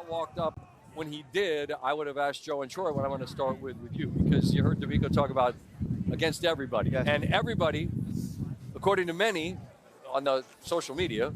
Walked up when he did, I would have asked Joe and Troy what I want to start with you, because you heard D'Amico talk about against everybody. Yes. And everybody, according to many on the social media,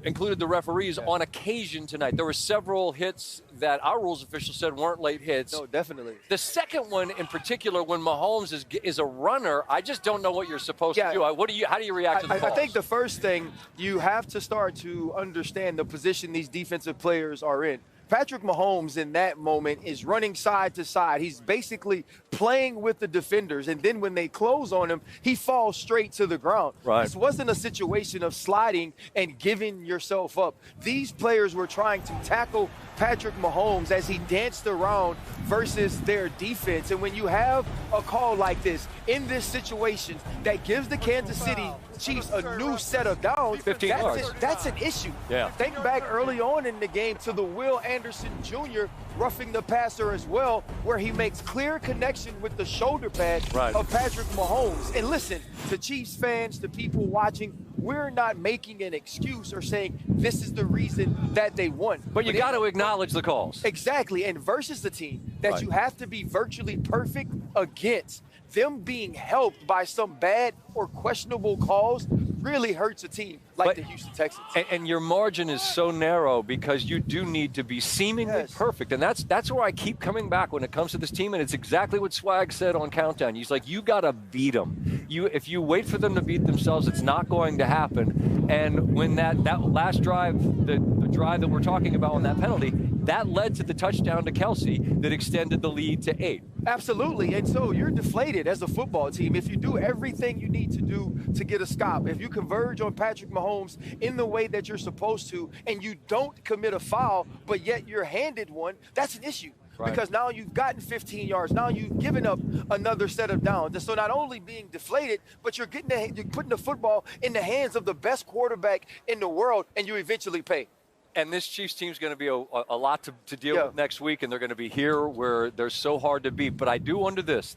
included the referees on occasion tonight. There were several hits that our rules officials said weren't late hits. No, definitely. The second one in particular, when Mahomes is a runner, I just don't know what you're supposed to do. How do you react to the calls? I think the first thing, you have to start to understand the position these defensive players are in. Patrick Mahomes in that moment is running side to side. He's basically playing with the defenders, and then when they close on him, he falls straight to the ground. Right. This wasn't a situation of sliding and giving yourself up. These players were trying to tackle Patrick Mahomes as he danced around versus their defense. And when you have a call like this in this situation that gives the Kansas City Chiefs a new set of downs, 15 yards. That's an issue. Yeah. Think back early on in the game to the Will Anderson Jr. roughing the passer as well, where he makes clear connection with the shoulder pad of Patrick Mahomes. And listen, to Chiefs fans, to people watching, we're not making an excuse or saying this is the reason that they won. But you got to acknowledge the calls. Exactly. And versus the team that you have to be virtually perfect against, them being helped by some bad or questionable calls really hurts a team like the Houston Texans. And your margin is so narrow because you do need to be seemingly perfect. And that's where I keep coming back when it comes to this team. And it's exactly what Swag said on Countdown. He's like, you got to beat them. If you wait for them to beat themselves, it's not going to happen. And when that last drive, the drive that we're talking about on that penalty, that led to the touchdown to Kelsey that extended the lead to 8. Absolutely. And so you're deflated as a football team if you do everything you need to do to get a stop. If you converge on Patrick Mahomes in the way that you're supposed to and you don't commit a foul, but yet you're handed one, that's an issue. Right. Because now you've gotten 15 yards. Now you've given up another set of downs. And so not only being deflated, but you're putting the football in the hands of the best quarterback in the world, and you eventually pay. And this Chiefs team is going to be a lot to deal with next week, and they're going to be here where they're so hard to beat. But I do wonder this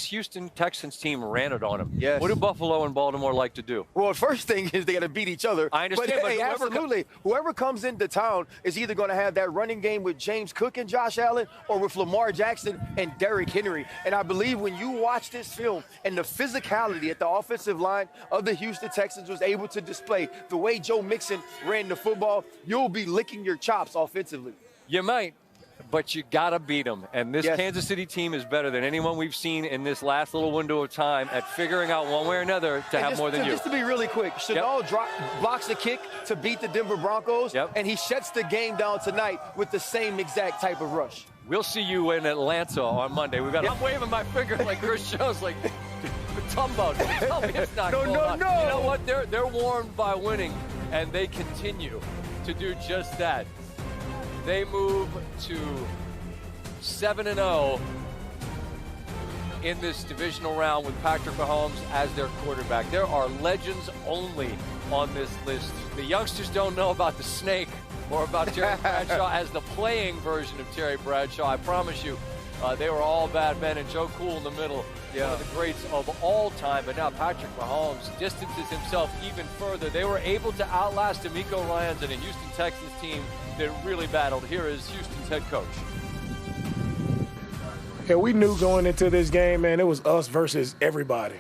Houston Texans team ran it on them. Yes. What do Buffalo and Baltimore like to do? Well, the first thing is they got to beat each other. I understand, but absolutely. Whoever comes into town is either going to have that running game with James Cook and Josh Allen or with Lamar Jackson and Derrick Henry. And I believe when you watch this film and the physicality at the offensive line of the Houston Texans was able to display the way Joe Mixon ran the football, you'll be licking your chops offensively. You might, but you got to beat them. And this Kansas City team is better than anyone we've seen in this last little window of time at figuring out one way or another to have more than you. Just to be really quick, Chanel blocks the kick to beat the Denver Broncos, and he shuts the game down tonight with the same exact type of rush. We'll see you in Atlanta on Monday. I'm waving my finger like Chris shows, like Tumbo. Tell me it's not cool. No. You know what? They're warmed by winning, and they continue to do just that. They move to 7-0 in this divisional round with Patrick Mahomes as their quarterback. There are legends only on this list. The youngsters don't know about the snake or about Terry Bradshaw as the playing version of Terry Bradshaw. I promise you, they were all bad men, and Joe Cool in the middle, one of the greats of all time. But now Patrick Mahomes distances himself even further. They were able to outlast D'Amico Ryans and a Houston Texans team that really battled. Here is Houston's head coach. Yeah, we knew going into this game, man, it was us versus everybody.